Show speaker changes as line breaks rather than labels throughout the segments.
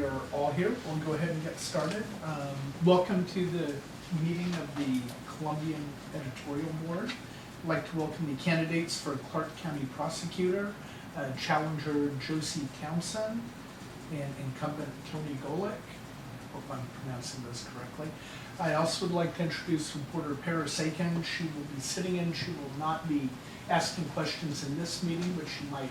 are all here. We'll go ahead and get started. Welcome to the meeting of the Columbian Editorial Board. I'd like to welcome the candidates for Clark County Prosecutor, Challenger Josie Townsend, and incumbent Tony Golick. Hope I'm pronouncing this correctly. I also would like to introduce reporter Paris Aiken. She will be sitting in. She will not be asking questions in this meeting, but she might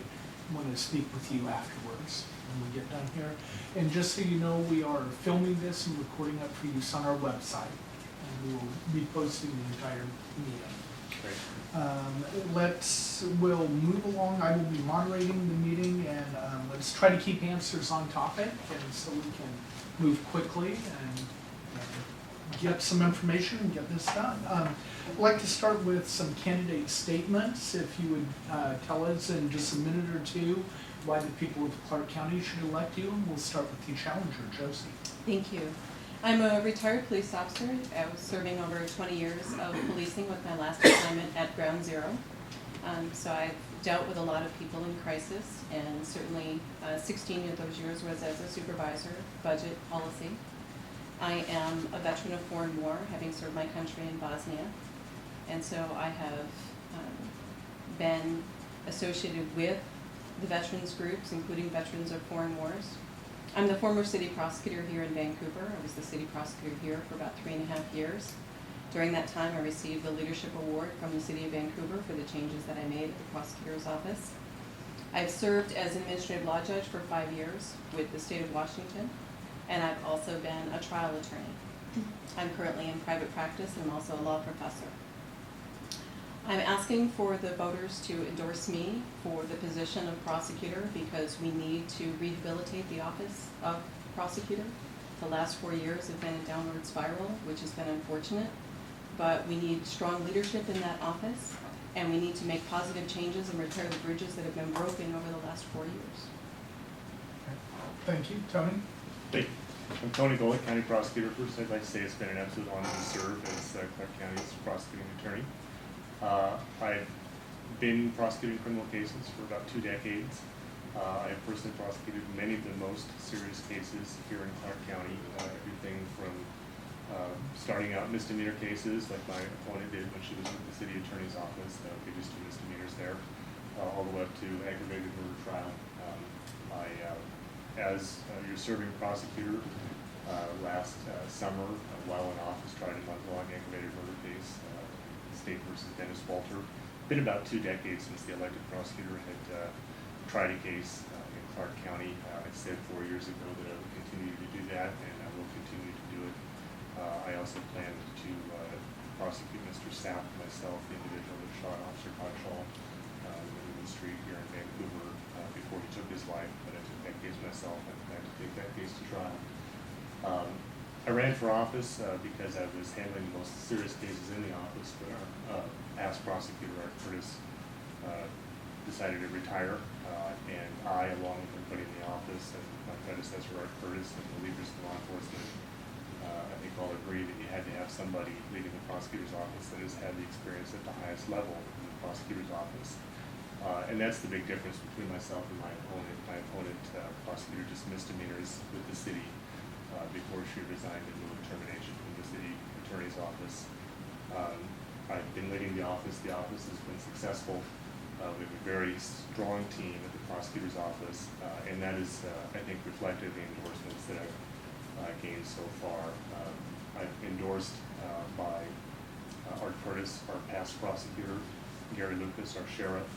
want to speak with you afterwards when we get done here. And just so you know, we are filming this and recording it for use on our website, and we will be posting the entire meeting.
Great.
We'll move along. I will be moderating the meeting, and let's try to keep answers on topic, and so we can move quickly and get some information and get this done. I'd like to start with some candidate statements. If you would tell us in just a minute or two why the people of Clark County should elect you, and we'll start with the challenger, Josie.
Thank you. I'm a retired police officer. I was serving over 20 years of policing with my last assignment at Ground Zero. So I've dealt with a lot of people in crisis, and certainly 16 of those years was as a supervisor, budget, policy. I am a veteran of foreign war, having served my country in Bosnia. And so I have been associated with the veterans groups, including Veterans of Foreign Wars. I'm the former city prosecutor here in Vancouver. I was the city prosecutor here for about 3.5 years. During that time, I received the Leadership Award from the City of Vancouver for the changes that I made at the prosecutor's office. I've served as an administrative law judge for 5 years with the state of Washington, and I've also been a trial attorney. I'm currently in private practice, and I'm also a law professor. I'm asking for the voters to endorse me for the position of prosecutor because we need to rehabilitate the office of prosecutor. The last 4 years have been a downward spiral, which has been unfortunate, but we need strong leadership in that office, and we need to make positive changes and repair the bridges that have been broken over the last 4 years.
Okay. Thank you. Tony?
Hey, I'm Tony Golick, County Prosecutor. First, I'd like to say it's been an absolute honor to serve as Clark County's prosecuting attorney. I've been prosecuting criminal cases for about 2 decades. I have personally prosecuted many of the most serious cases here in Clark County, everything from starting out misdemeanor cases like my opponent did when she was with the city attorney's office, the biggest 2 misdemeanors there, all the way up to aggravated murder trial. As your serving prosecutor, last summer, while in office, tried a month-long aggravated murder case, State versus Dennis Walter. Been about 2 decades since the elected prosecutor had tried a case in Clark County. I said 4 years ago that I would continue to do that, and I will continue to do it. I also plan to prosecute Mr. Sapp, myself, the individual that shot Officer Cottrell in the street here in Vancouver before he took his life, but I took that case myself and plan to take that case to trial. I ran for office because I was handling the most serious cases in the office, but our past prosecutor, Art Curtis, decided to retire, and I, along with everybody in the office and my predecessor, Art Curtis, and the leaders of law enforcement, I think all agree that you had to have somebody leading the prosecutor's office that has had the experience at the highest level in the prosecutor's office. And that's the big difference between myself and my opponent. My opponent prosecuted just misdemeanors with the city before she resigned and moved termination from the city attorney's office. I've been leading the office. The office has been successful. We have a very strong team at the prosecutor's office, and that is, I think, reflected in the endorsements that I've gained so far. I've endorsed by Art Curtis, our past prosecutor, Gary Lucas, our sheriff,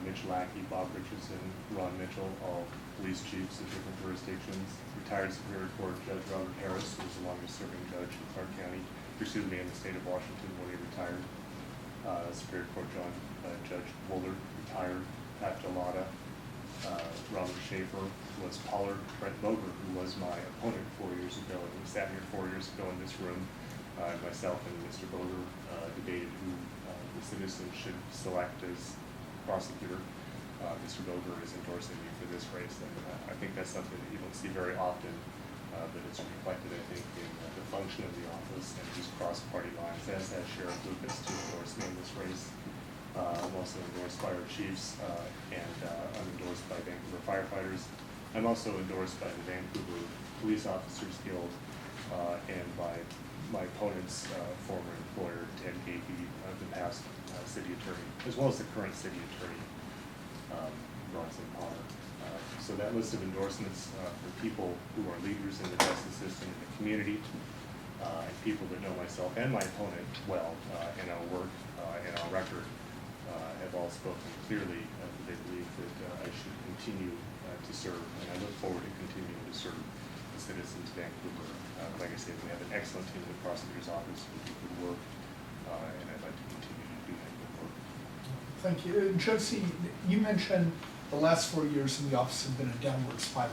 Mitch Lackey, Bob Richardson, Ron Mitchell, all police chiefs of different jurisdictions, retired Superior Court Judge Robert Harris, who was the longest serving judge in Clark County, in the state of Washington when he retired. Superior Court Judge Woolard, retired. Pat Gelada, Robert Schaefer, was Pollard, Brent Boger, who was my opponent 4 years ago, and we sat here 4 years ago in this room. Myself and Mr. Boger debated who the citizens should select as prosecutor. Mr. Boger is endorsing me for this race, and I think that's something that you don't see very often, but it's reflected, I think, in the function of the office and just cross-party lines, as has Sheriff Lucas to endorse me in this race. I'm also endorsed by our chiefs, and I'm endorsed by Vancouver firefighters. I'm also endorsed by the Vancouver Police Officers Guild, and by my opponent's former employer, Ted Gapey, the past city attorney, as well as the current city attorney, Bronson Palmer. So that list of endorsements for people who are leaders in the justice system in the community, and people that know myself and my opponent well, and our work and our record, have all spoken clearly that they believe that I should continue to serve, and I look forward to continuing to serve the citizens of Vancouver. Like I said, we have an excellent team in the prosecutor's office who do good work, and I'd like to continue to do that good work.
Thank you. Josie, you mentioned the last 4 years in the office have been a downward spiral.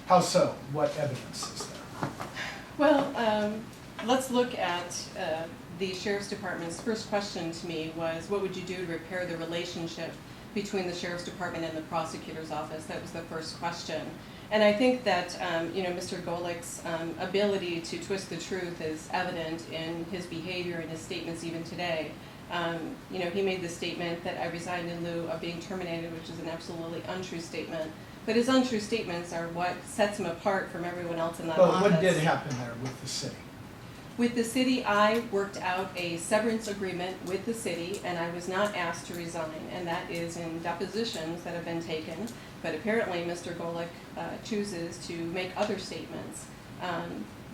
How so? What evidence is there?
Well, let's look at the Sheriff's Department's first question to me was, what would you do to repair the relationship between the Sheriff's Department and the Prosecutor's Office? That was the first question. And I think that Mr. Golick's ability to twist the truth is evident in his behavior and his statements even today. He made the statement that I resigned in lieu of being terminated, which is an absolutely untrue statement. But his untrue statements are what sets him apart from everyone else in that office.
But what did happen there with the city?
With the city, I worked out a severance agreement with the city, and I was not asked to resign, and that is in depositions that have been taken. But apparently, Mr. Golick chooses to make other statements.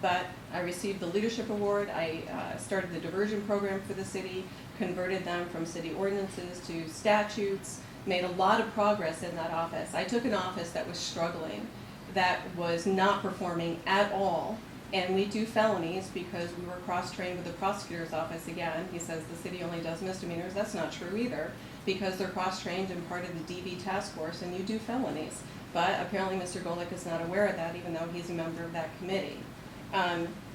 But I received the leadership award. I started the diversion program for the city, converted them from city ordinances to statutes, made a lot of progress in that office. I took an office that was struggling, that was not performing at all. And we do felonies because we were cross-trained with the prosecutor's office again. He says the city only does misdemeanors. That's not true either, because they're cross-trained and part of the DV task force, and you do felonies. But apparently Mr. Golick is not aware of that, even though he's a member of that committee.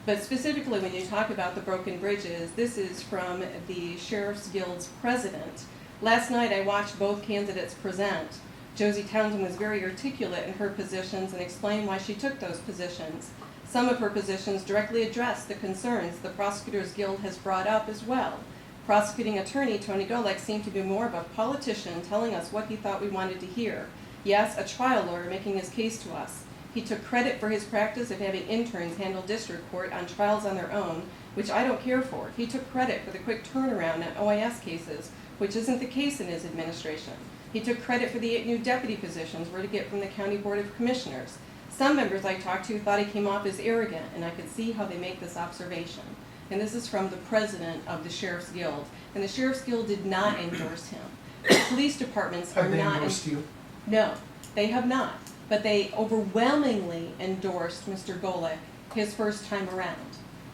But specifically when you talk about the broken bridges, this is from the Sheriff's Guild's president. Last night I watched both candidates present. Josie Townsend was very articulate in her positions and explained why she took those positions. Some of her positions directly address the concerns the Prosecutors Guild has brought up as well. Prosecuting attorney Tony Golick seemed to be more of a politician telling us what he thought we wanted to hear. Yes, a trial lawyer making his case to us. He took credit for his practice of having interns handle district court on trials on their own, which I don't care for. He took credit for the quick turnaround on OIS cases, which isn't the case in his administration. He took credit for the 8 new deputy positions we're to get from the County Board of Commissioners. Some members I talked to thought he came off as arrogant, and I could see how they make this observation. And this is from the president of the Sheriff's Guild. And the Sheriff's Guild did not endorse him. The police departments are
Have they
not.
endorsed you?
No, they have not. But they overwhelmingly endorsed Mr. Golick his first time around.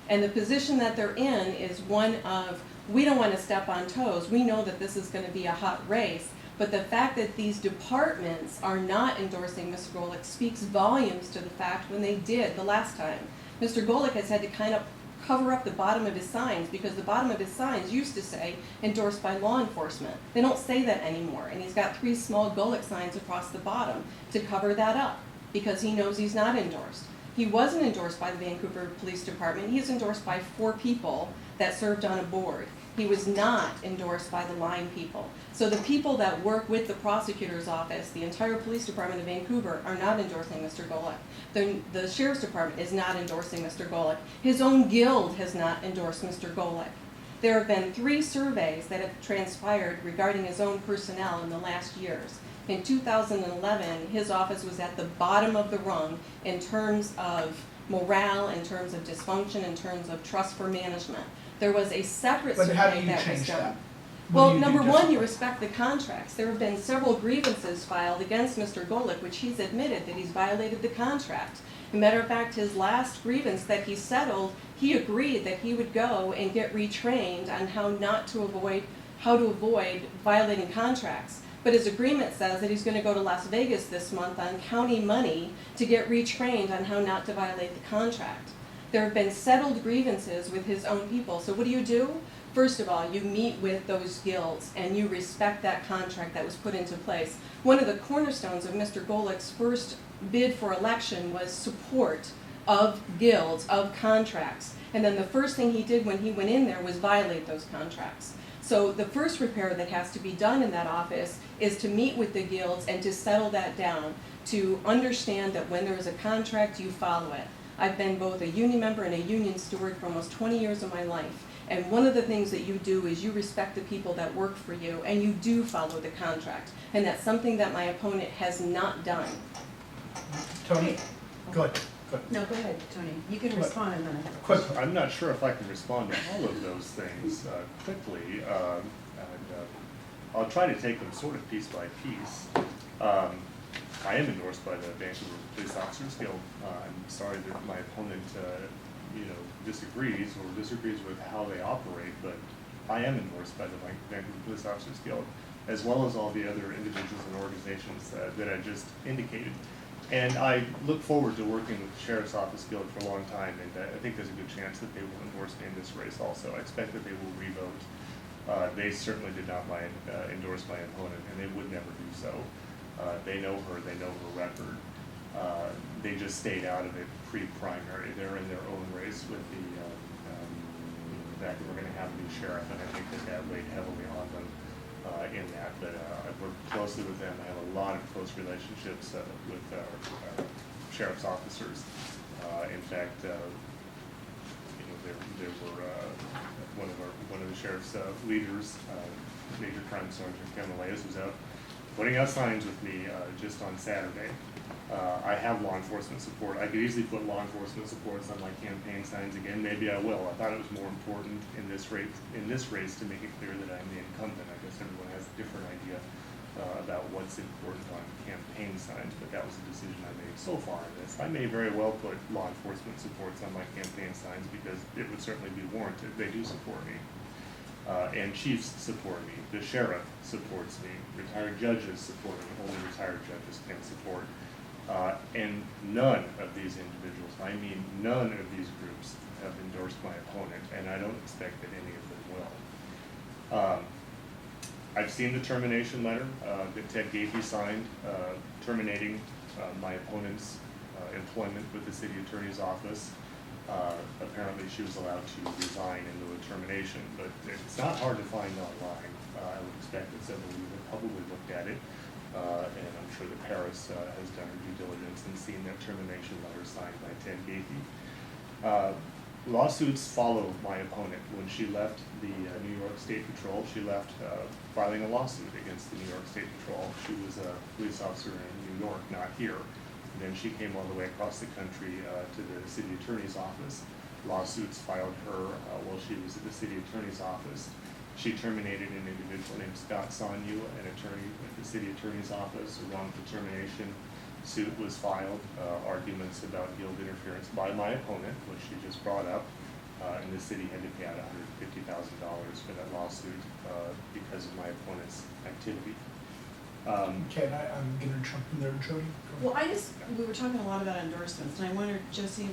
And the position that they're in is one of, we don't want to step on toes. We know that this is going to be a hot race. But the fact that these departments are not endorsing Mr. Golick speaks volumes to the fact when they did the last time. Mr. Golick has had to kind of cover up the bottom of his signs because the bottom of his signs used to say endorsed by law enforcement. They don't say that anymore, and he's got 3 small Golick signs across the bottom to cover that up because he knows he's not endorsed. He wasn't endorsed by the Vancouver Police Department. He's endorsed by 4 people that served on a board. He was not endorsed by the line people. So the people that work with the prosecutor's office, the entire police department of Vancouver, are not endorsing Mr. Golick. The sheriff's department is not endorsing Mr. Golick. His own guild has not endorsed Mr. Golick. There have been 3 surveys that have transpired regarding his own personnel in the last years. In 2011, his office was at the bottom of the rung in terms of morale, in terms of dysfunction, in terms of trust for management. There was a separate
But how do
survey
you
that was
change
done.
that? What
Well,
do you do
number one,
differently?
you respect the contracts. There have been several grievances filed against Mr. Golick, which he's admitted that he's violated the contract. As a matter of fact, his last grievance that he settled, he agreed that he would go and get retrained on how to avoid violating contracts. But his agreement says that he's going to go to Las Vegas this month on county money to get retrained on how not to violate the contract. There have been settled grievances with his own people. So what do? First of all, you meet with those guilds and you respect that contract that was put into place. One of the cornerstones of Mr. Golick's first bid for election was support of guilds, of contracts. And then the first thing he did when he went in there was violate those contracts. So the first repair that has to be done in that office is to meet with the guilds and to settle that down, to understand that when there is a contract, you follow it. I've been both a union member and a union steward for almost 20 years of my life. And one of the things that you do is you respect the people that work for you, and you do follow the contract. And that's something that my opponent has not done.
Tony, go ahead.
No, go ahead, Tony. You can
What?
respond and then I have a
Quick.
question.
I'm not sure if I can respond to all of those things quickly. I'll try to take them sort of piece by piece. I am endorsed by the Vancouver Police Officers Guild. I'm sorry that my opponent, disagrees with how they operate, but I am endorsed by the Vancouver Police Officers Guild, as well as all the other individuals and organizations that I just indicated. And I look forward to working with the Sheriff's Office Guild for a long time, and I think there's a good chance that they will endorse me in this race also. I expect that they will re-vote. They certainly did not endorse my opponent, and they would never do so. They know her, they know her record. They just stayed out of it pre-primary. They're in their own race with the fact that we're going to have a new sheriff, and I think that weighed heavily on them in that. But I've worked closely with them. I have a lot of close relationships with our sheriff's officers. In fact, there were one of the sheriff's leaders, Major Crime Sergeant Ken Malays, was out putting out signs with me just on Saturday. I have law enforcement support. I could easily put law enforcement supports on my campaign signs again. Maybe I will. I thought it was more important in this race to make it clear that I'm the incumbent. I guess everyone has a different idea about what's important on campaign signs, but that was a decision I made so far in this. I may very well put law enforcement supports on my campaign signs because it would certainly be warranted. They do support me. And chiefs support me. The sheriff supports me. Retired judges support me. Only retired judges can support. And none of these individuals, I mean none of these groups, have endorsed my opponent, and I don't expect that any of them will. I've seen the termination letter that Ted Gaethje signed terminating my opponent's employment with the city attorney's office. Apparently she was allowed to resign in lieu of termination, but it's not hard to find online. I would expect that several of you have probably looked at it, and I'm sure that Paris has done her due diligence and seen that termination letter signed by Ted Gaethje. Lawsuits follow my opponent. When she left the New York State Patrol, she left filing a lawsuit against the New York State Patrol. She was a police officer in New York, not here. And then she came all the way across the country to the city attorney's office. Lawsuits filed her while she was at the city attorney's office. She terminated an individual named Scott Sonyu, an attorney at the city attorney's office. A wrongful termination suit was filed. Arguments about guild interference by my opponent, which she just brought up, and the city had to pay out $150,000 for that lawsuit because of my opponent's activity.
Okay, I'm gonna jump in there, Jody. Go
Well,
ahead.
we were talking a lot about endorsements, and I wondered, Josie,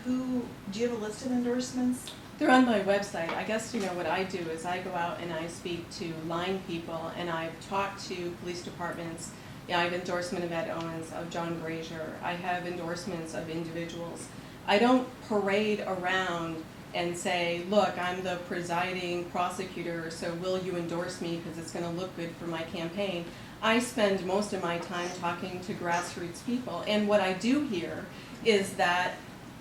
do you have a list of endorsements?
They're on my website. I guess, what I do is I go out and I speak to line people, and I've talked to police departments. Yeah, I have endorsement of Ed Owens, of John Grazier. I have endorsements of individuals. I don't parade around and say, look, I'm the presiding prosecutor, so will you endorse me because it's going to look good for my campaign. I spend most of my time talking to grassroots people, and what I do here is that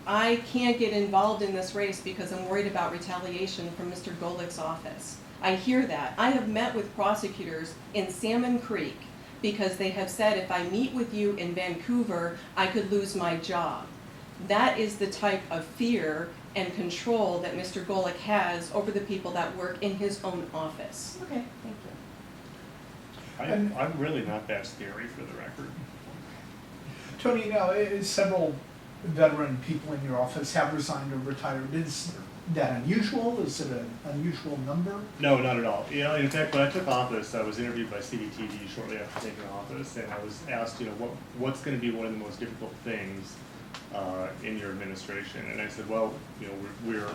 I can't get involved in this race because I'm worried about retaliation from Mr. Golick's office. I hear that. I have met with prosecutors in Salmon Creek because they have said if I meet with you in Vancouver, I could lose my job. That is the type of fear and control that Mr. Golick has over the people that work in his own office.
Okay, thank you.
I'm really not that scary, for the record.
Tony, several veteran people in your office have resigned or retired. Is that unusual? Is it an unusual number?
No, not at all. In fact, when I took office, I was interviewed by CBTV shortly after taking office, and I was asked, what's going to be one of the most difficult things in your administration? And I said, well, we're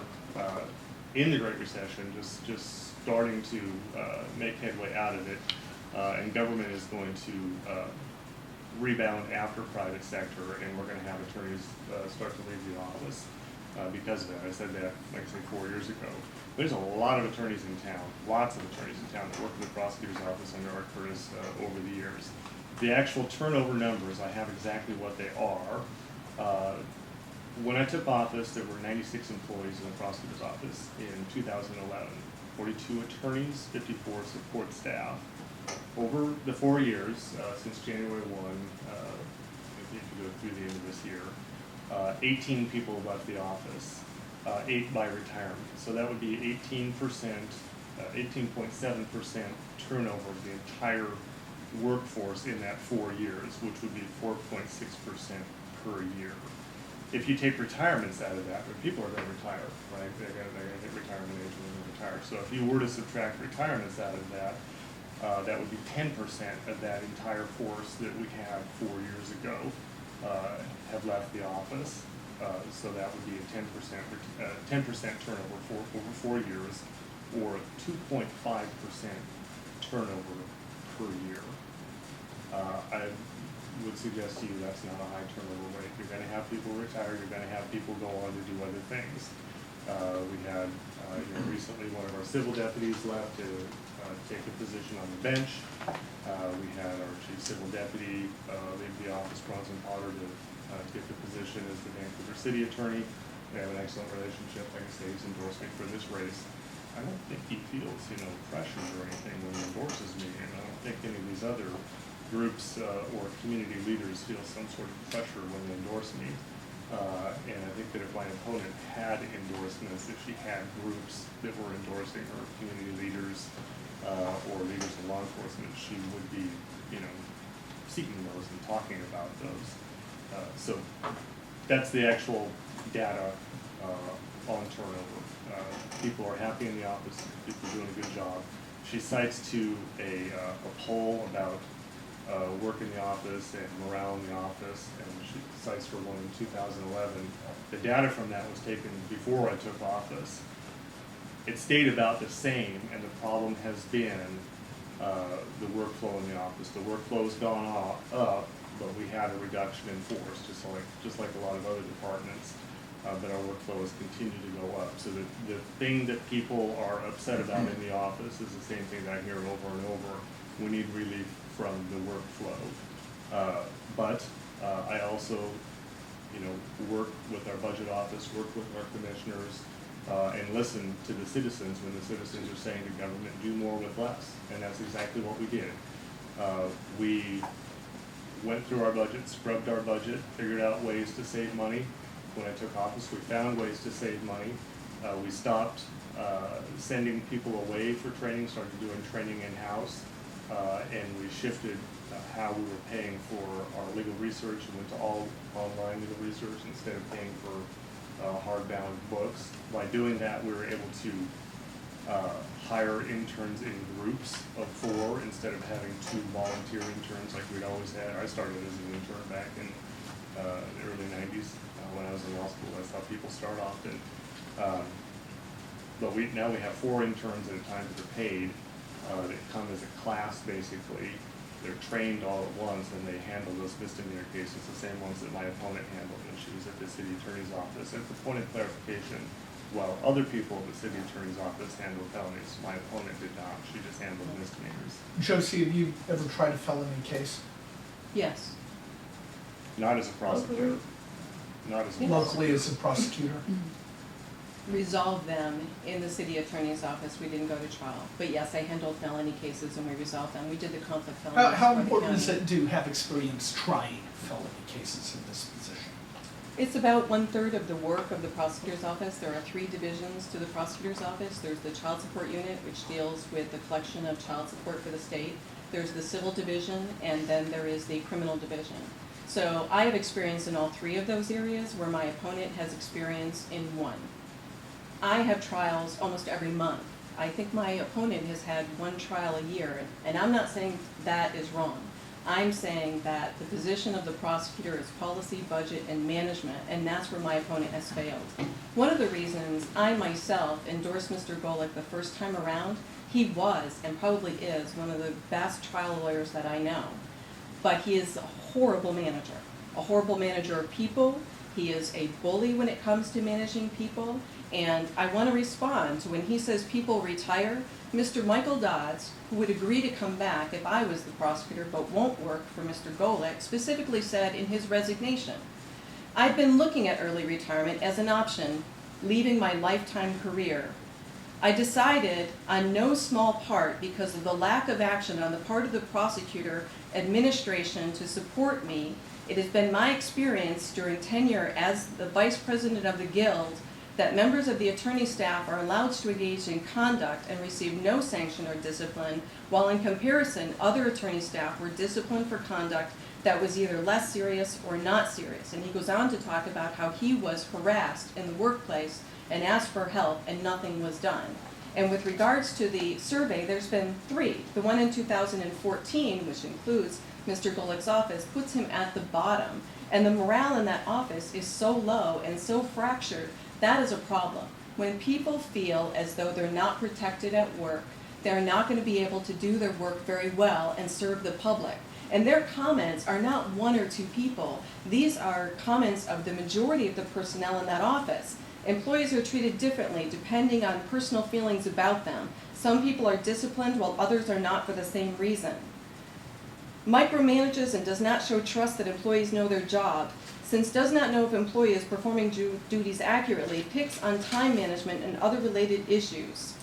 in the Great Recession, just starting to make headway out of it, and government is going to rebound after private sector, and we're going to have attorneys start to leave the office. because of that. I said that, like I say, 4 years ago. There's a lot of attorneys in town, lots of attorneys in town that work in the prosecutor's office under Art Curtis over the years. The actual turnover numbers, I have exactly what they are. When I took office, there were 96 employees in the prosecutor's office in 2011, 42 attorneys, 54 support staff. Over the 4 years, since January 1, if you go through the end of this year, 18 people left the office, 8 by retirement. So that would be 18%, 18.7% turnover of the entire workforce in that 4 years, which would be 4.6% per year. If you take retirements out of that, people are going to retire, right? They're going to hit retirement age and they're going to retire. So if you were to subtract retirements out of that, that would be 10% of that entire force that we had 4 years ago have left the office. So that would be a 10% turnover for over 4 years, or 2.5% turnover per year. I would suggest to you that's not a high turnover rate. You're going to have people retire. You're going to have people go on to do other things. We had recently one of our civil deputies left to take a position on the bench. We had our chief civil deputy leave the office, Bronson Potter, to take the position as the Vancouver city attorney. We have an excellent relationship. Like I say, he's endorsed me for this race. I don't think he feels, pressure or anything when he endorses me, and I don't think any of these other groups or community leaders feel some sort of pressure when they endorse me. And I think that if my opponent had endorsements, if she had groups that were endorsing her, community leaders or leaders in law enforcement, she would be, seeking those and talking about those. So that's the actual data on turnover. People are happy in the office. People are doing a good job. She cites to a poll about work in the office and morale in the office, and she cites for one in 2011. The data from that was taken before I took office. It stayed about the same, and the problem has been the workflow in the office. The workflow's gone up, but we had a reduction in force, just like a lot of other departments. But our workflow has continued to go up. So the thing that people are upset about in the office is the same thing that I hear over and over. We need relief from the workflow. But I also, work with our budget office, work with our commissioners, and listen to the citizens when the citizens are saying to government, do more with less. And that's exactly what we did. We went through our budget, scrubbed our budget, figured out ways to save money. When I took office, we found ways to save money. We stopped sending people away for training, started doing training in-house, and we shifted how we were paying for our legal research and went to all online legal research instead of paying for hardbound books. By doing that, we were able to hire interns in groups of 4 instead of having 2 volunteer interns like we'd always had. I started as an intern back in the early 90s. When I was in law school, that's how people start off. But now we have 4 interns at a time that are paid. They come as a class, basically. They're trained all at once, and they handle those misdemeanor cases, the same ones that my opponent handled when she was at the city attorney's office. And for point of clarification, while other people at the city attorney's office handled felonies, my opponent did not. She just handled misdemeanors.
Josie, have you ever tried a felony case?
Yes.
Not as a prosecutor. Not as a
Locally as a prosecutor?
Resolve them in the city attorney's office. We didn't go to trial. But yes, I handled felony cases and we resolved them. We did the conflict felonies.
How
for the
important is
county.
it to have experience trying felony cases in this position?
It's about 1/3 of the work of the prosecutor's office. There are 3 divisions to the prosecutor's office. There's the child support unit, which deals with the collection of child support for the state. There's the civil division, and then there is the criminal division. So I have experience in all 3 of those areas, where my opponent has experience in 1. I have trials almost every month. I think my opponent has had 1 trial a year, and I'm not saying that is wrong. I'm saying that the position of the prosecutor is policy, budget, and management, and that's where my opponent has failed. One of the reasons I myself endorsed Mr. Golick the first time around, he was, and probably is, one of the best trial lawyers that I know. But he is a horrible manager of people. He is a bully when it comes to managing people. And I want to respond to when he says people retire. Mr. Michael Dodds, who would agree to come back if I was the prosecutor but won't work for Mr. Golick, specifically said in his resignation, "I've been looking at early retirement as an option, leaving my lifetime career. I decided on no small part because of the lack of action on the part of the prosecutor administration to support me. It has been my experience during tenure as the vice president of the guild that members of the attorney staff are allowed to engage in conduct and receive no sanction or discipline, while in comparison, other attorney staff were disciplined for conduct that was either less serious or not serious." And he goes on to talk about how he was harassed in the workplace and asked for help and nothing was done. And with regards to the survey, there's been 3. The one in 2014, which includes Mr. Golick's office, puts him at the bottom. And the morale in that office is so low and so fractured, that is a problem. When people feel as though they're not protected at work, they're not going to be able to do their work very well and serve the public. And their comments are not 1 or 2 people. These are comments of the majority of the personnel in that office. Employees are treated differently depending on personal feelings about them. Some people are disciplined while others are not for the same reason. Micromanages and does not show trust that employees know their job. Since does not know if employee is performing duties accurately, picks on time management and other related issues.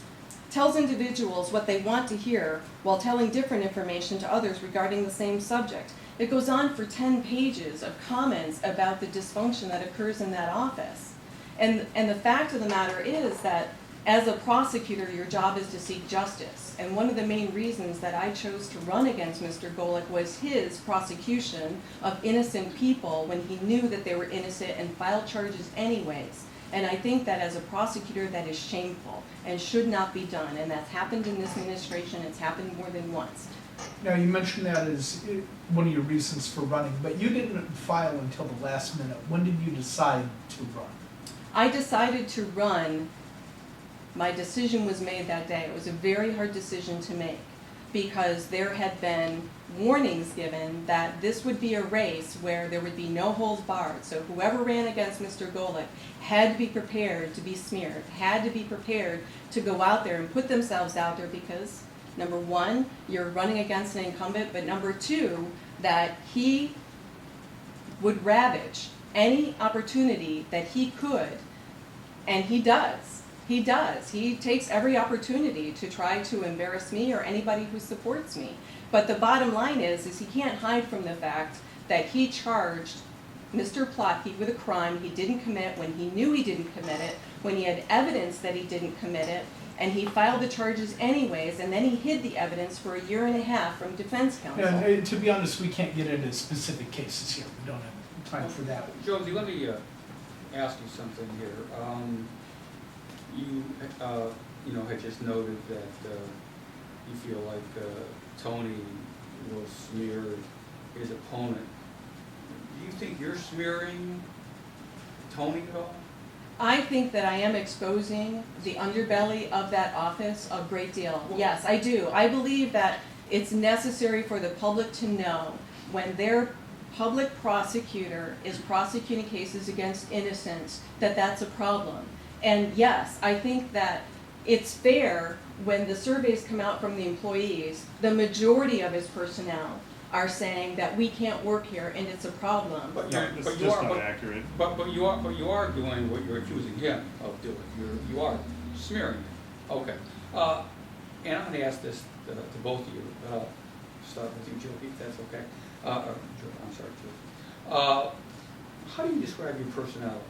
Tells individuals what they want to hear while telling different information to others regarding the same subject. It goes on for 10 pages of comments about the dysfunction that occurs in that office. And the fact of the matter is that as a prosecutor, your job is to seek justice. And one of the main reasons that I chose to run against Mr. Golick was his prosecution of innocent people when he knew that they were innocent and filed charges anyways. And I think that as a prosecutor, that is shameful and should not be done. And that's happened in this administration. It's happened more than once.
Now, you mentioned that as one of your reasons for running, but you didn't file until the last minute. When did you decide to run?
I decided to run. My decision was made that day. It was a very hard decision to make because there had been warnings given that this would be a race where there would be no holds barred. So whoever ran against Mr. Golick had to be prepared to be smeared, had to be prepared to go out there and put themselves out there because, number 1, you're running against an incumbent, but number 2, that he would ravage any opportunity that he could, and he does. He does. He takes every opportunity to try to embarrass me or anybody who supports me. But the bottom line is he can't hide from the fact that he charged Mr. Plotke with a crime he didn't commit when he knew he didn't commit it, when he had evidence that he didn't commit it, and he filed the charges anyways, and then he hid the evidence for 1.5 years from defense counsel.
And to be honest, we can't get into specific cases here. We don't have time for that.
Josie, let me ask you something here. You had just noted that you feel like Tony will smear his opponent. Do you think you're smearing Tony at all?
I think that I am exposing the underbelly of that office a great deal. Yes, I do. I believe that it's necessary for the public to know when their public prosecutor is prosecuting cases against innocents that that's a problem. And yes, I think that it's fair when the surveys come out from the employees, the majority of his personnel are saying that we can't work here and it's a problem.
But
No,
you're,
it's
but you
just
are,
not
but,
accurate.
but you are doing what you're accusing him of doing. You are smearing him. Okay. And I'm going to ask this to both of you. Start with you, Joe, if that's okay. I'm sorry, Joe. How do you describe your personality?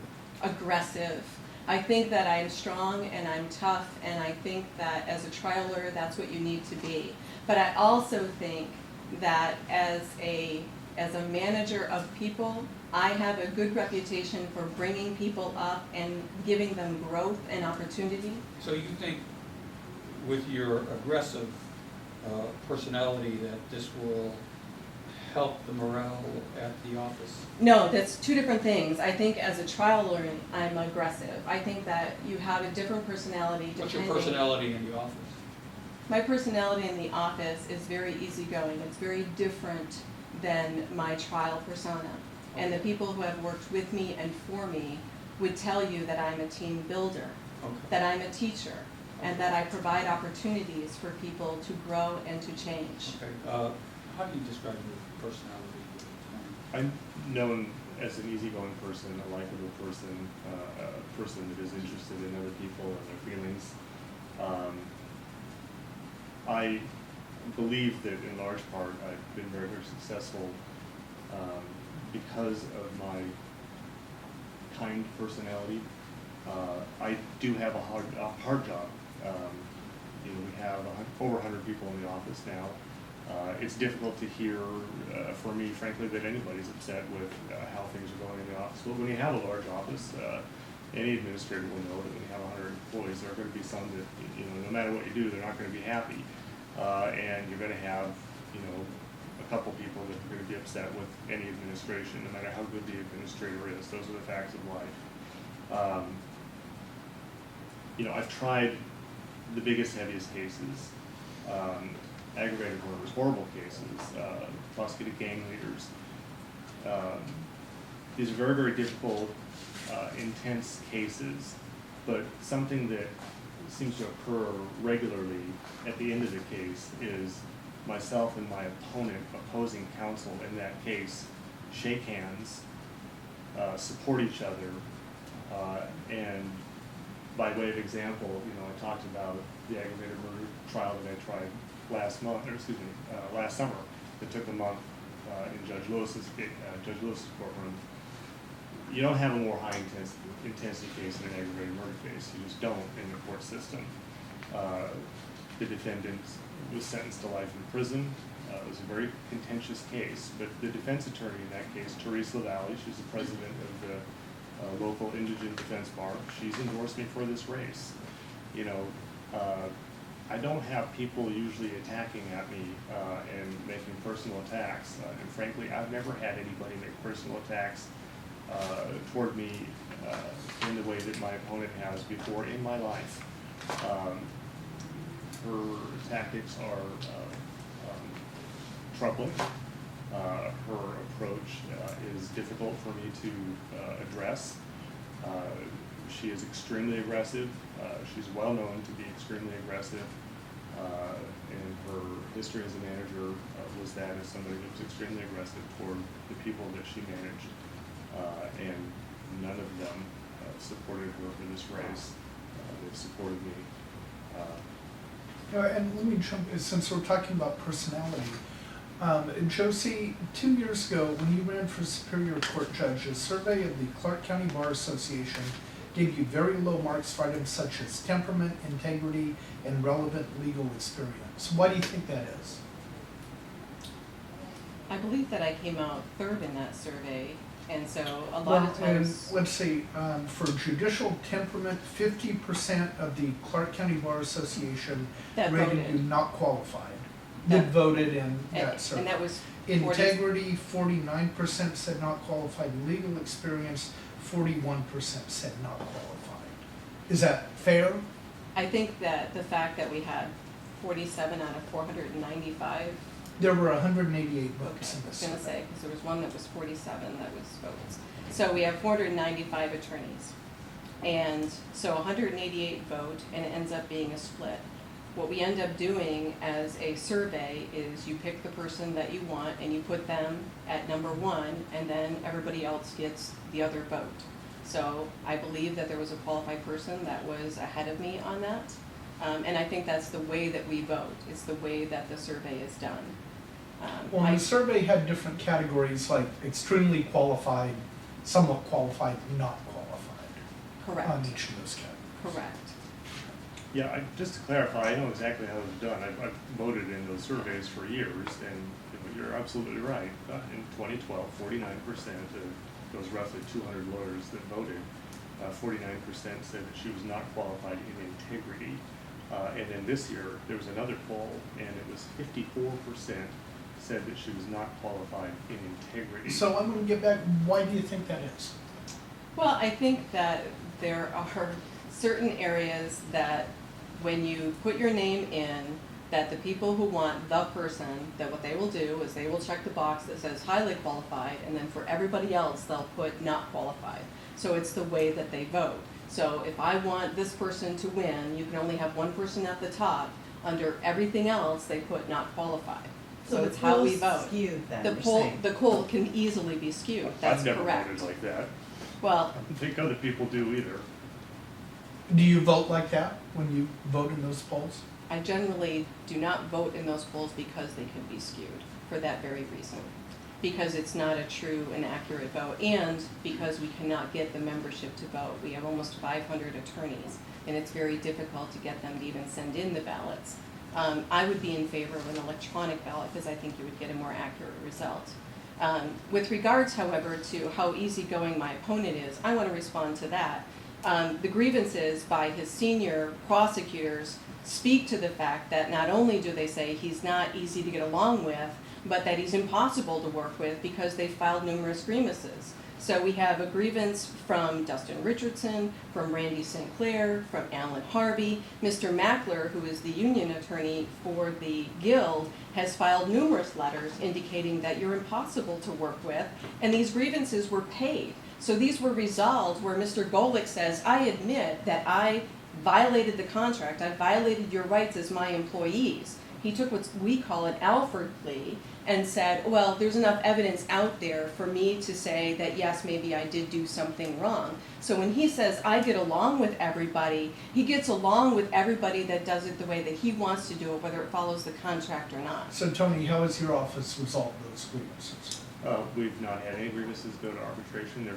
Aggressive. I think that I'm strong and I'm tough, and I think that as a trial lawyer, that's what you need to be. But I also think that as a manager of people, I have a good reputation for bringing people up and giving them growth and opportunity.
So you think with your aggressive personality that this will help the morale at the office?
No, that's 2 different things. I think as a trial lawyer, I'm aggressive. I think that you have a different personality.
What's your personality in the office?
My personality in the office is very easygoing. It's very different than my trial persona. And the people who have worked with me and for me would tell you that I'm a team builder,
Okay.
that I'm a teacher, and that I provide opportunities for people to grow and to change.
Okay, how do you describe your personality?
I'm known as an easygoing person, a likable person, a person that is interested in other people and their feelings. I believe that in large part I've been very, very successful because of my kind personality. I do have a hard job. You know, we have over 100 people in the office now. It's difficult to hear, for me, frankly, that anybody's upset with how things are going in the office. But when you have a large office, any administrator will know that when you have 100 employees, there are going to be some that, you know, no matter what you do, they're not going to be happy. And you're going to have, you know, a couple people that are going to be upset with any administration, no matter how good the administrator is. Those are the facts of life. You know, I've tried the biggest, heaviest cases, aggravated murders, horrible cases, prosecuted gang leaders. These are very, very difficult, intense cases, but something that seems to occur regularly at the end of the case is myself and my opponent, opposing counsel in that case, shake hands, support each other, and by way of example, you know, I talked about the aggravated murder trial that I tried last summer. It took a month in Judge Lewis's courtroom. You don't have a more high intensity case than an aggravated murder case. You just don't in the court system. The defendant was sentenced to life in prison. It was a very contentious case, but the defense attorney in that case, Teresa LaValle, she's the president of the local indigent defense bar, she's endorsed me for this race. You know, I don't have people usually attacking at me and making personal attacks. And frankly, I've never had anybody make personal attacks toward me in the way that my opponent has before in my life. Her tactics are troubling. Her approach is difficult for me to address. She is extremely aggressive. She's well known to be extremely aggressive. And her history as a manager was that as somebody that was extremely aggressive toward the people that she managed. And none of them supported her for this race. They've supported me.
And let me jump, since we're talking about personality, Josie, 2 years ago, when you ran for Superior Court Judge, a survey of the Clark County Bar Association gave you very low marks for items such as temperament, integrity, and relevant legal experience. Why do you think that is?
I believe that I came out third in that survey, and so a lot of times.
And let's see, for judicial temperament, 50% of the Clark County Bar Association
That
rated
voted.
you not qualified.
That-
That voted in that
And
survey.
that was
integrity, 49% said not qualified. Legal experience, 41% said not qualified. Is that fair?
I think that the fact that we had 47 out of 495.
There were 188
Okay,
votes in
I was
this
gonna
survey.
say, because there was one that was 47 that was votes. So we have 495 attorneys. And so 188 vote, and it ends up being a split. What we end up doing as a survey is you pick the person that you want and you put them at number one, and then everybody else gets the other vote. So I believe that there was a qualified person that was ahead of me on that. And I think that's the way that we vote. It's the way that the survey is done.
Well, the survey had different categories like extremely qualified, somewhat qualified, not qualified
Correct,
on each of those categories.
correct.
Yeah, just to clarify, I know exactly how it was done. I've voted in those surveys for years, and you're absolutely right. In 2012, 49% of those roughly 200 lawyers that voted, 49% said that she was not qualified in integrity. And then this year, there was another poll, and it was 54% said that she was not qualified in integrity.
So I'm going to get back, why do you think that is?
Well, I think that there are certain areas that when you put your name in, that the people who want the person, that what they will do is they will check the box that says highly qualified, and then for everybody else, they'll put not qualified. So it's the way that they vote. So if I want this person to win, you can only have one person at the top. Under everything else, they put not qualified. So
the
it's how we
poll's
vote.
skewed then,
The
you're
poll,
saying.
the poll can easily be skewed, that's
I've never
correct.
voted like that.
Well,
I don't think other people do either.
Do you vote like that when you vote in those polls?
I generally do not vote in those polls because they can be skewed, for that very reason. Because it's not a true and accurate vote, and because we cannot get the membership to vote. We have almost 500 attorneys, and it's very difficult to get them to even send in the ballots. I would be in favor of an electronic ballot, because I think you would get a more accurate result. With regards, however, to how easygoing my opponent is, I want to respond to that. The grievances by his senior prosecutors speak to the fact that not only do they say he's not easy to get along with, but that he's impossible to work with because they filed numerous grievances. So we have a grievance from Dustin Richardson, from Randy Sinclair, from Alan Harvey. Mr. Mackler, who is the union attorney for the Guild, has filed numerous letters indicating that you're impossible to work with, and these grievances were paid. So these were resolved where Mr. Golick says, I admit that I violated the contract, I violated your rights as my employees. He took what we call an Alford plea and said, well, there's enough evidence out there for me to say that yes, maybe I did do something wrong. So when he says, I get along with everybody, he gets along with everybody that does it the way that he wants to do it, whether it follows the contract or not.
So Tony, how has your office resolved those grievances?
We've not had any grievances go to arbitration. There,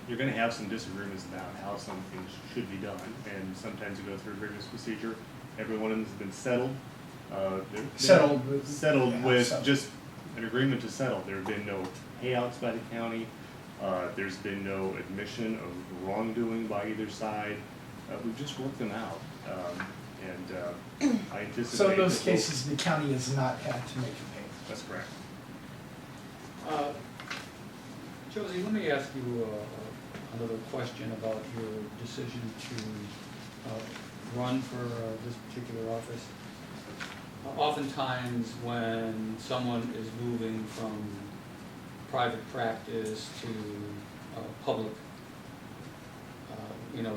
you're gonna have some disagreements about how some things should be done, and sometimes you go through a grievance procedure. Every one of them has been settled.
Settled with-
Settled
yeah,
with
settled.
just an agreement to settle. There have been no payouts by the county. There's been no admission of wrongdoing by either side. We've just worked them out. I anticipate.
So in those
that we'll-
cases, the county has not had to make a payment.
That's correct.
Josie, let me ask you another question about your decision to run for this particular office. Oftentimes, when someone is moving from private practice to public,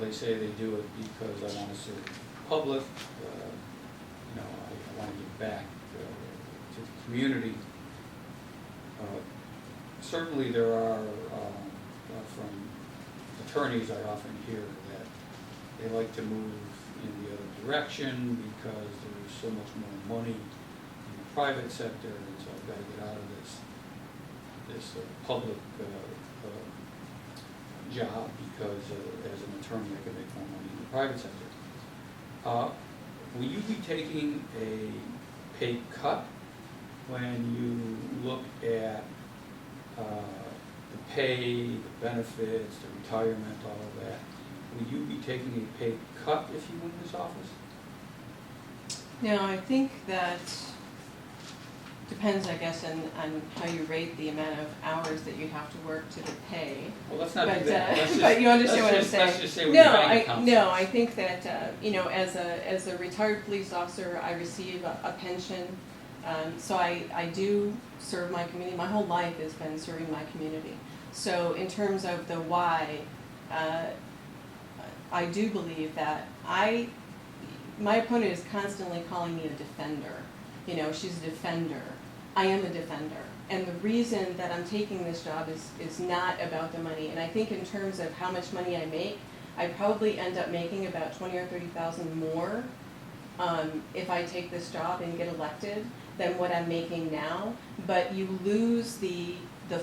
they say they do it because I want to serve the public, I want to give back to the community. Certainly there are, from attorneys I often hear that they like to move in the other direction because there's so much more money in the private sector, and so I've got to get out of this public job because as an attorney I can make more money in the private sector. Will you be taking a pay cut when you look at the pay, the benefits, the retirement, all of that? Will you be taking a pay cut if you win this office?
Now, I think that depends, I guess, on how you rate the amount of hours that you have to work to the pay.
Well, let's not do
But,
that. Let's just-
but you understand what I'm
let's
saying?
Let's just say with the bank accounts.
No, I think that, as a retired police officer, I receive a pension. So I do serve my community. My whole life has been serving my community. So in terms of the why, I do believe that my opponent is constantly calling me a defender. She's a defender. I am a defender. And the reason that I'm taking this job is not about the money. And I think in terms of how much money I make, I probably end up making about $20,000 or $30,000 more if I take this job and get elected than what I'm making now. But you lose the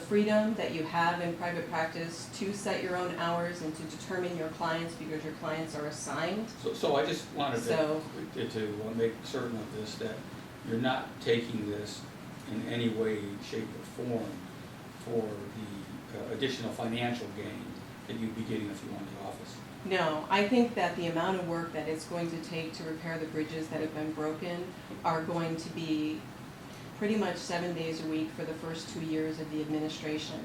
freedom that you have in private practice to set your own hours and to determine your clients because your clients are assigned.
So I just wanted
So-
to make certain of this, that you're not taking this in any way, shape, or form for the additional financial gain that you'd be getting if you won the office.
No, I think that the amount of work that it's going to take to repair the bridges that have been broken are going to be pretty much 7 days a week for the first 2 years of the administration.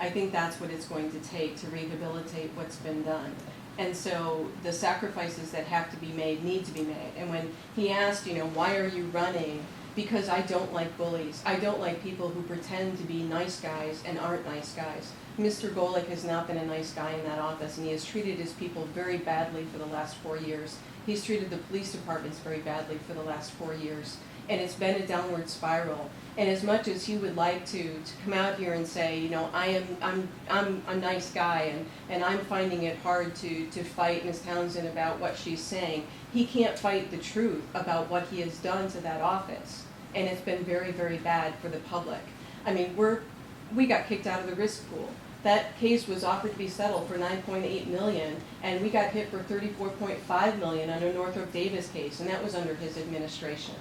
I think that's what it's going to take to rehabilitate what's been done. And so the sacrifices that have to be made need to be made. And when he asked, why are you running? Because I don't like bullies. I don't like people who pretend to be nice guys and aren't nice guys. Mr. Golick has not been a nice guy in that office, and he has treated his people very badly for the last 4 years. He's treated the police departments very badly for the last 4 years. And it's been a downward spiral. And as much as he would like to come out here and say, I'm a nice guy and I'm finding it hard to fight Ms. Townsend about what she's saying, he can't fight the truth about what he has done to that office. And it's been very, very bad for the public. I mean, we got kicked out of the risk pool. That case was offered to be settled for $9.8 million, and we got hit for $34.5 million under Northrop Davis case, and that was under his administration.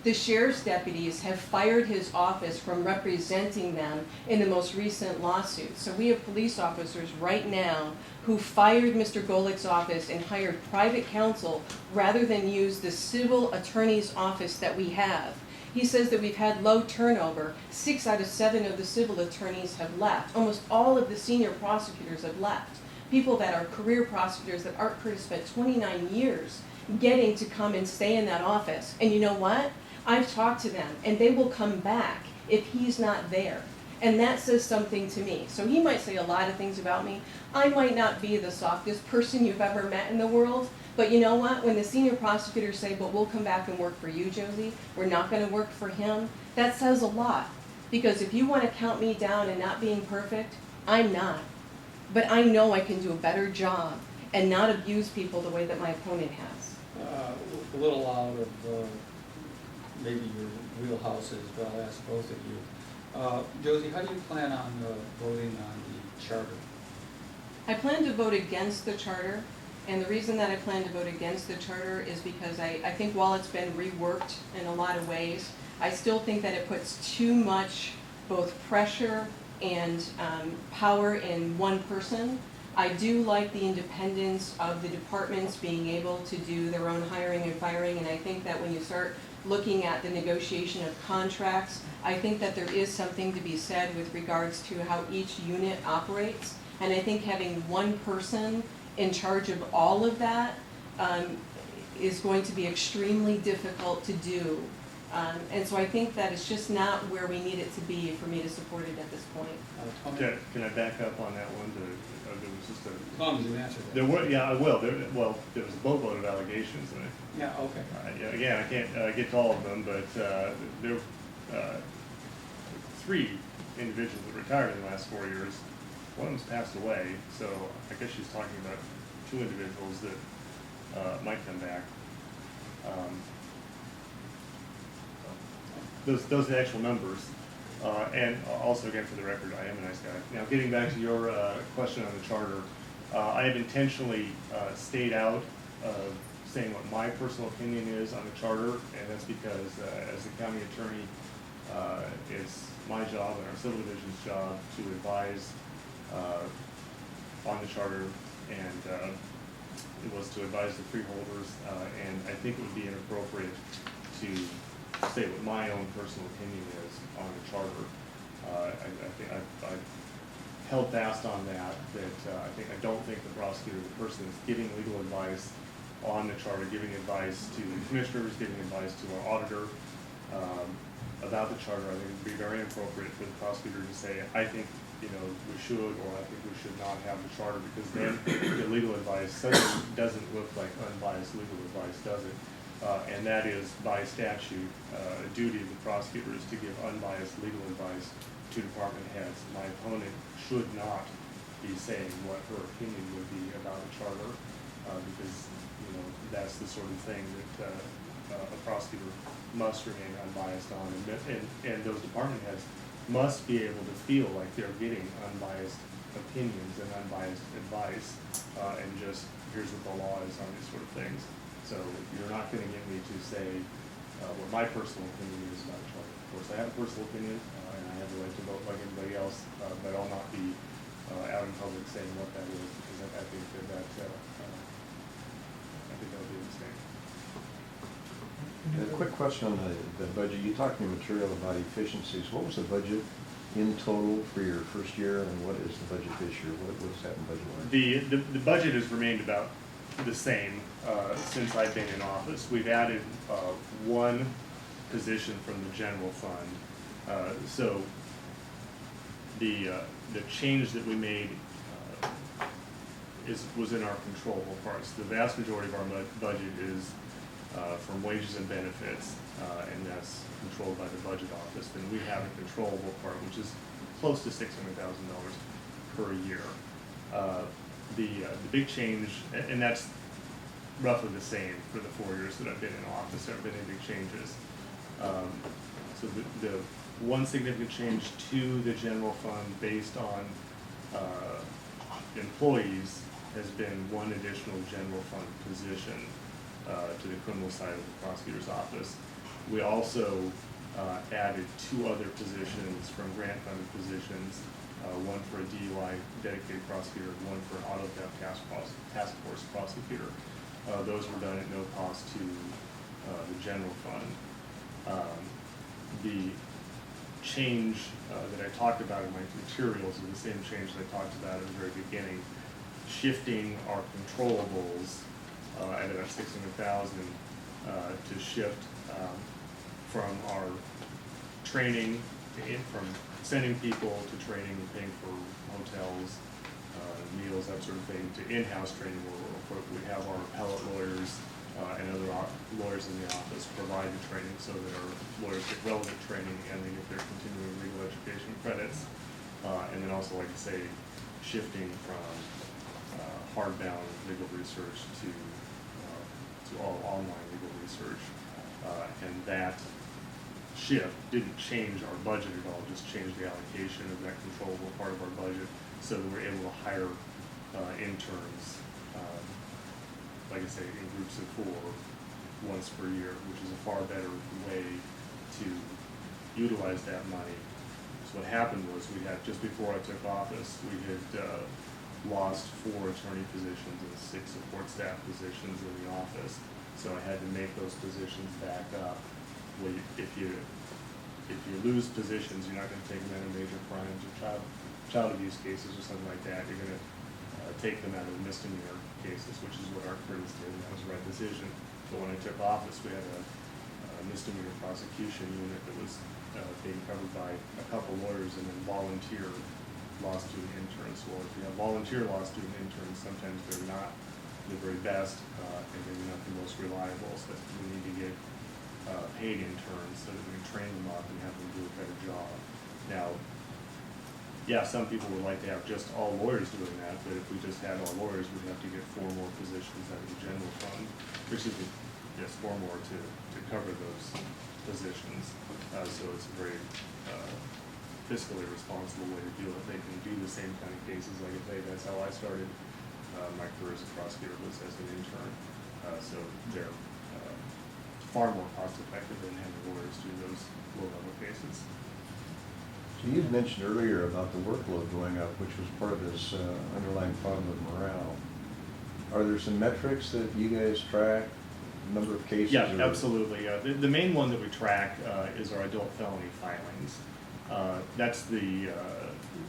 The sheriff's deputies have fired his office from representing them in the most recent lawsuit. So we have police officers right now who fired Mr. Golick's office and hired private counsel rather than use the civil attorney's office that we have. He says that we've had low turnover. 6 out of 7 of the civil attorneys have left. Almost all of the senior prosecutors have left. People that are career prosecutors that Art Curtis spent 29 years getting to come and stay in that office. And you know what? I've talked to them, and they will come back if he's not there. And that says something to me. So he might say a lot of things about me. I might not be the softest person you've ever met in the world, but you know what? When the senior prosecutors say, but we'll come back and work for you, Josie, we're not going to work for him, that says a lot. Because if you want to count me down and not being perfect, I'm not. But I know I can do a better job and not abuse people the way that my opponent has.
A little out of maybe your wheelhouses, but I'll ask both of you. Josie, how do you plan on voting on the charter?
I plan to vote against the charter, and the reason that I plan to vote against the charter is because I think while it's been reworked in a lot of ways, I still think that it puts too much both pressure and power in one person. I do like the independence of the departments being able to do their own hiring and firing, and I think that when you start looking at the negotiation of contracts, I think that there is something to be said with regards to how each unit operates. And I think having one person in charge of all of that is going to be extremely difficult to do. And so I think that it's just not where we need it to be for me to support it at this point.
Tony?
Can I back up on that one? There was just
As long as you answer that.
there were, yeah, I will. There was a boatload of allegations in it.
Yeah, okay.
Yeah, again, I can't get to all of them, but there were 3 individuals that retired in the last 4 years. One of them's passed away, so I guess she's talking about 2 individuals that might come back. Those are the actual numbers. And also, again, for the record, I am a nice guy. Now, getting back to your question on the charter, I have intentionally stayed out of saying what my personal opinion is on the charter, and that's because as the county attorney, it's my job and our civil division's job to advise on the charter, and it was to advise the freeholders, and I think it would be inappropriate to say what my own personal opinion is on the charter. I think I've held fast on that, I don't think the prosecutor, the person that's giving legal advice on the charter, giving advice to the commissioners, giving advice to our auditor about the charter, I think it would be very inappropriate for the prosecutor to say, I think we should, or I think we should not have the charter, because then the legal advice suddenly doesn't look like unbiased legal advice, does it? And that is by statute, a duty of the prosecutors to give unbiased legal advice to department heads. My opponent should not be saying what her opinion would be about a charter, because that's the sort of thing that a prosecutor must remain unbiased on, and those department heads must be able to feel like they're getting unbiased opinions and unbiased advice, and just here's what the law is on these sort of things. So you're not going to get me to say what my personal opinion is about a charter. Of course, I have a personal opinion, and I have the right to vote like anybody else, but I'll not be out in public saying what that is, because I think that would be a mistake.
A quick question on the budget. You talked in your material about efficiencies. What was the budget in total for your first year, and what is the budget this year? What's happened budget-wise?
The budget has remained about the same since I've been in office. We've added one position from the general fund. So the change that we made was in our controllable parts. The vast majority of our budget is from wages and benefits, and that's controlled by the budget office. Then we have a controllable part, which is close to $600,000 per year. The big change, and that's roughly the same for the 4 years that I've been in office. There haven't been any big changes. So the one significant change to the general fund based on employees has been one additional general fund position to the criminal side of the prosecutor's office. We also added 2 other positions from grant funded positions, one for a DUI dedicated prosecutor, and one for an auto theft task force prosecutor. Those were done at no cost to the general fund. The change that I talked about in my materials is the same change that I talked about at the very beginning, shifting our controllables at about $600,000 to shift from our training, from sending people to training and paying for hotels, meals, that sort of thing, to in-house training where we have our appellate lawyers and other lawyers in the office provide the training so that our lawyers get relevant training and they get their continuing legal education credits. And then also, like I say, shifting from hardbound legal research to all online legal research. And that shift didn't change our budget at all, just changed the allocation of that controllable part of our budget so that we're able to hire interns, like I say, in groups of 4 once per year, which is a far better way to utilize that money. So what happened was we had, just before I took office, we had lost 4 attorney positions and 6 support staff positions in the office. So I had to make those positions back up. Well, if you lose positions, you're not going to take them out of major crimes or child abuse cases or something like that. You're going to take them out of misdemeanor cases, which is what our critics did, and that was the right decision. But when I took office, we had a misdemeanor prosecution unit that was being covered by a couple lawyers and then volunteer law student interns. Well, if you have volunteer law student interns, sometimes they're not the very best and maybe not the most reliable, so we need to get paid interns so that we can train them up and have them do a better job. Now, yeah, some people would like to have just all lawyers doing that, but if we just had all lawyers, we'd have to get 4 more positions out of the general fund, which is just 4 more to cover those positions. So it's a very fiscally responsible way to do it. They can do the same kind of cases. Like I say, that's how I started my career as a prosecutor, was as an intern. So they're far more cost effective than having lawyers do those low-level cases.
So you had mentioned earlier about the workload going up, which was part of this underlying problem with morale. Are there some metrics that you guys track, number of cases?
Yeah, absolutely. The main one that we track is our adult felony filings. That's the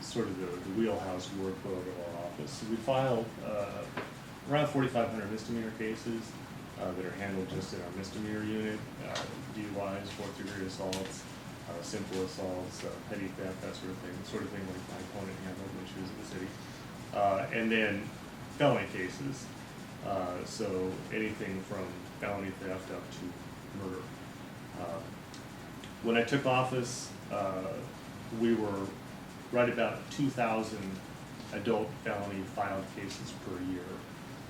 sort of the wheelhouse workload of our office. So we file around 4,500 misdemeanor cases that are handled just in our misdemeanor unit, DUIs, 4th-degree assaults, simple assaults, petty theft, that sort of thing like my opponent handled when she was in the city. And then felony cases, so anything from felony theft up to murder. When I took office, we were right about 2,000 adult felony filed cases per year.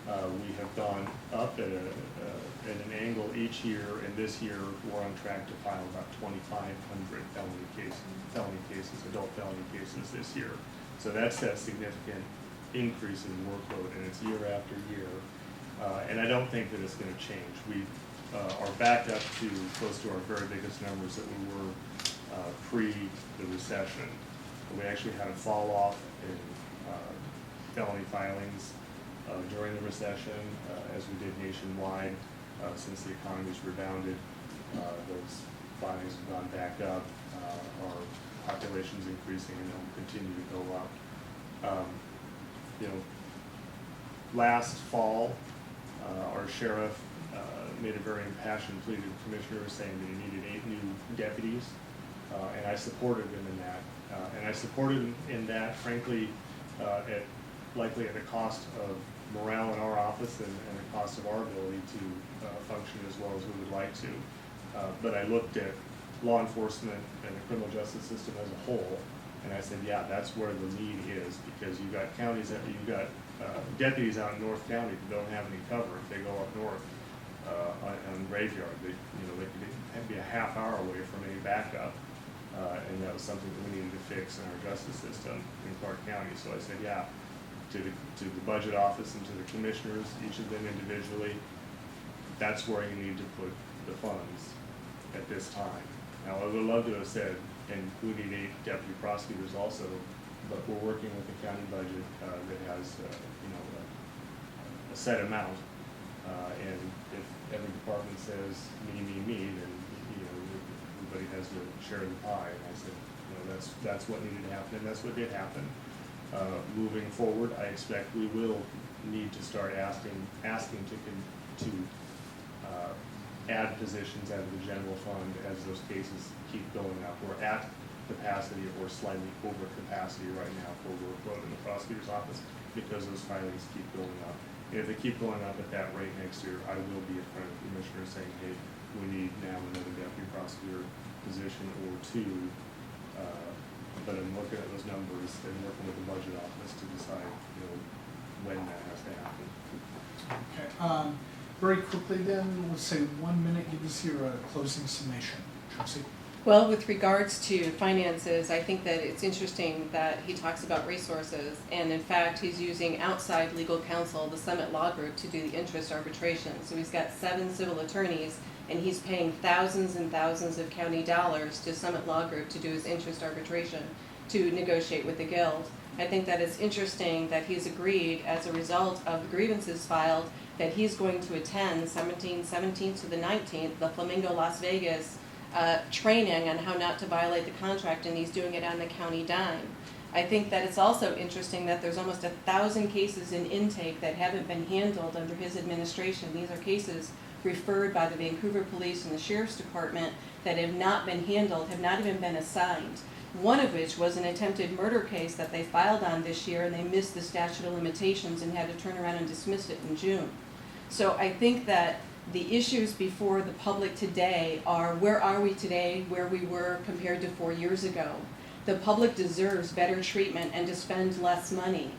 We have gone up at an angle each year, and this year we're on track to file about 2,500 felony cases, adult felony cases this year. So that's that significant increase in workload, and it's year after year. And I don't think that it's going to change. We are back up to close to our very biggest numbers that we were pre the recession. We actually had a fall off in felony filings during the recession, as we did nationwide. Since the economy's rebounded, those filings have gone back up. Our population's increasing and it'll continue to go up. You know, last fall, our sheriff made a very impassioned plea to the commissioner saying that he needed 8 new deputies, and I supported him in that. And I supported him in that, frankly, likely at the cost of morale in our office and the cost of our ability to function as well as we would like to. But I looked at law enforcement and the criminal justice system as a whole, and I said, yeah, that's where the need is, because you've got counties that you've got deputies out in North County that don't have any cover. If they go up north on Graveyard, they could be a half hour away from any backup, and that was something that we needed to fix in our justice system in Clark County. So I said, yeah, to the budget office and to the commissioners, each of them individually, that's where you need to put the funds at this time. Now, I would love to have said, and we need 8 deputy prosecutors also, but we're working with the county budget that has, a set amount. And if every department says me, then, everybody has to share the pie. And I said, that's what needed to happen, and that's what did happen. Moving forward, I expect we will need to start asking to add positions out of the general fund as those cases keep going up. We're at capacity or slightly over capacity right now for workload in the prosecutor's office because those filings keep going up. And if they keep going up at that rate next year, I will be in front of the commissioner saying, hey, we need now another deputy prosecutor position or 2. But I'm looking at those numbers and working with the budget office to decide, when that has to happen.
Okay, very quickly then, let's say 1 minute, give us your closing summation. Tracy?
Well, with regards to finances, I think that it's interesting that he talks about resources, and in fact, he's using outside legal counsel, the Summit Law Group, to do the interest arbitration. So he's got 7 civil attorneys, and he's paying thousands and thousands of county dollars to Summit Law Group to do his interest arbitration, to negotiate with the Guild. I think that it's interesting that he's agreed, as a result of grievances filed, that he's going to attend 17th to the 19th, the Flamingo Las Vegas training on how not to violate the contract, and he's doing it on the county dime. I think that it's also interesting that there's almost 1,000 cases in intake that haven't been handled under his administration. These are cases referred by the Vancouver Police and the Sheriff's Department that have not been handled, have not even been assigned. One of which was an attempted murder case that they filed on this year, and they missed the statute of limitations and had to turn around and dismiss it in June. So I think that the issues before the public today are, where are we today, where we were compared to 4 years ago? The public deserves better treatment and to spend less money.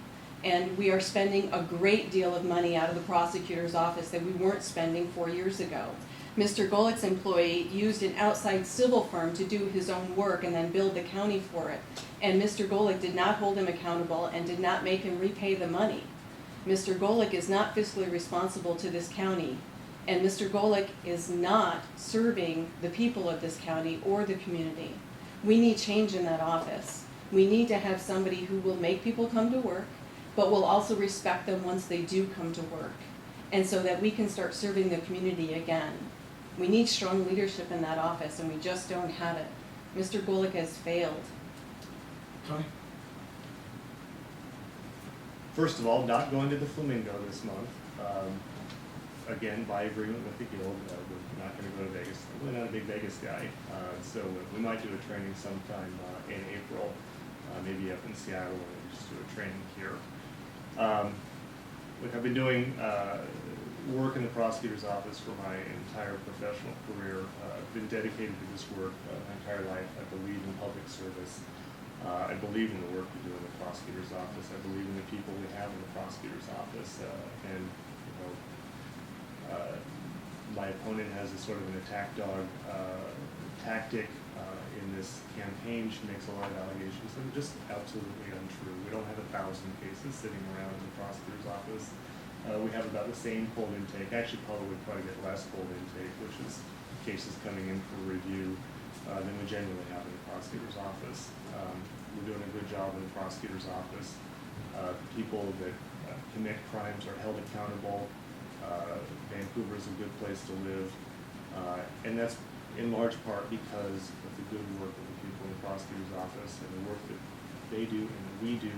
And we are spending a great deal of money out of the prosecutor's office that we weren't spending 4 years ago. Mr. Golick's employee used an outside civil firm to do his own work and then billed the county for it. And Mr. Golick did not hold him accountable and did not make him repay the money. Mr. Golick is not fiscally responsible to this county. And Mr. Golick is not serving the people of this county or the community. We need change in that office. We need to have somebody who will make people come to work, but will also respect them once they do come to work. And so that we can start serving the community again. We need strong leadership in that office, and we just don't have it. Mr. Golick has failed.
Tony?
First of all, not going to the Flamingo this month. Again, by agreement with the Guild, we're not going to go to Vegas. I'm really not a big Vegas guy, so we might do a training sometime in April, maybe up in Seattle, and just do a training here. Look, I've been doing work in the prosecutor's office for my entire professional career. I've been dedicated to this work my entire life. I believe in public service. I believe in the work we do in the prosecutor's office. I believe in the people we have in the prosecutor's office. My opponent has a sort of an attack dog tactic in this campaign. She makes a lot of allegations that are just absolutely untrue. We don't have 1,000 cases sitting around in the prosecutor's office. We have about the same cold intake, actually probably quite a bit less cold intake, which is cases coming in for review, than we generally have in the prosecutor's office. We're doing a good job in the prosecutor's office. People that commit crimes are held accountable. Vancouver is a good place to live, and that's in large part because of the good work of the people in the prosecutor's office and the work that they do and that we do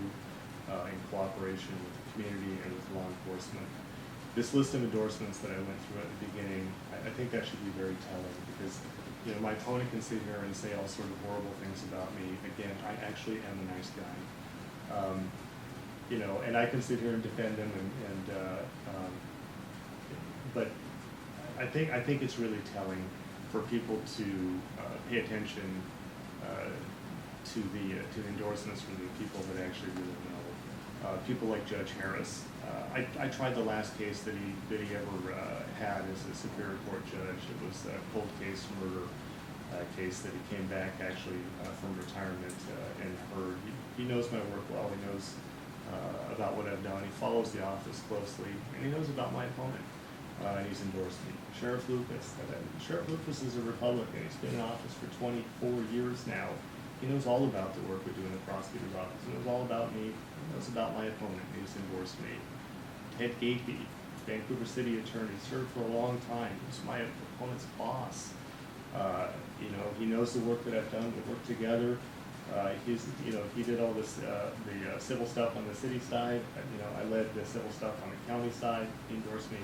in cooperation with the community and with law enforcement. This list of endorsements that I went through at the beginning, I think that should be very telling because, you know, my opponent can sit here and say all sort of horrible things about me. Again, I actually am a nice guy. You know, and I can sit here and defend him but I think it's really telling for people to pay attention to the endorsements from the people that actually really know. People like Judge Harris. I tried the last case that he ever had as a Superior Court judge. It was a cold case murder case that he came back actually from retirement and heard. He knows my work well. He knows about what I've done. He follows the office closely, and he knows about my opponent. He's endorsed me. Sheriff Lucas. Sheriff Lucas is a Republican. He's been in office for 24 years now. He knows all about the work we do in the prosecutor's office. He knows all about me. He knows about my opponent. He's endorsed me. Ted Gapey, Vancouver City Attorney, served for a long time. He's my opponent's boss. You know, he knows the work that I've done. We work together. He did all this, the civil stuff on the city side. You know, I led the civil stuff on the county side. He endorsed me.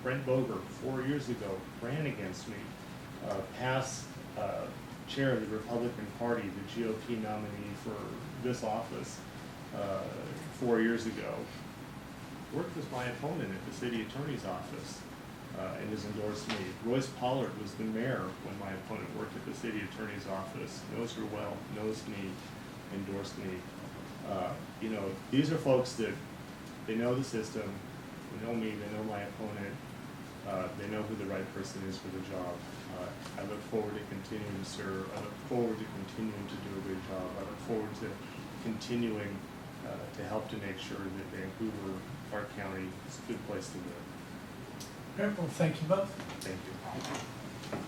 Brent Boger, 4 years ago, ran against me, past chair of the Republican Party, the GOP nominee for this office 4 years ago. Worked as my opponent at the city attorney's office and has endorsed me. Royce Pollard was the mayor when my opponent worked at the city attorney's office. Knows her well, knows me, endorsed me. You know, these are folks that they know the system, they know me, they know my opponent, they know who the right person is for the job. I look forward to continuing to serve. I look forward to continuing to do a good job. I look forward to continuing to help to make sure that Vancouver, Clark County, is a good place to live.
All right, well, thank you both.
Thank you.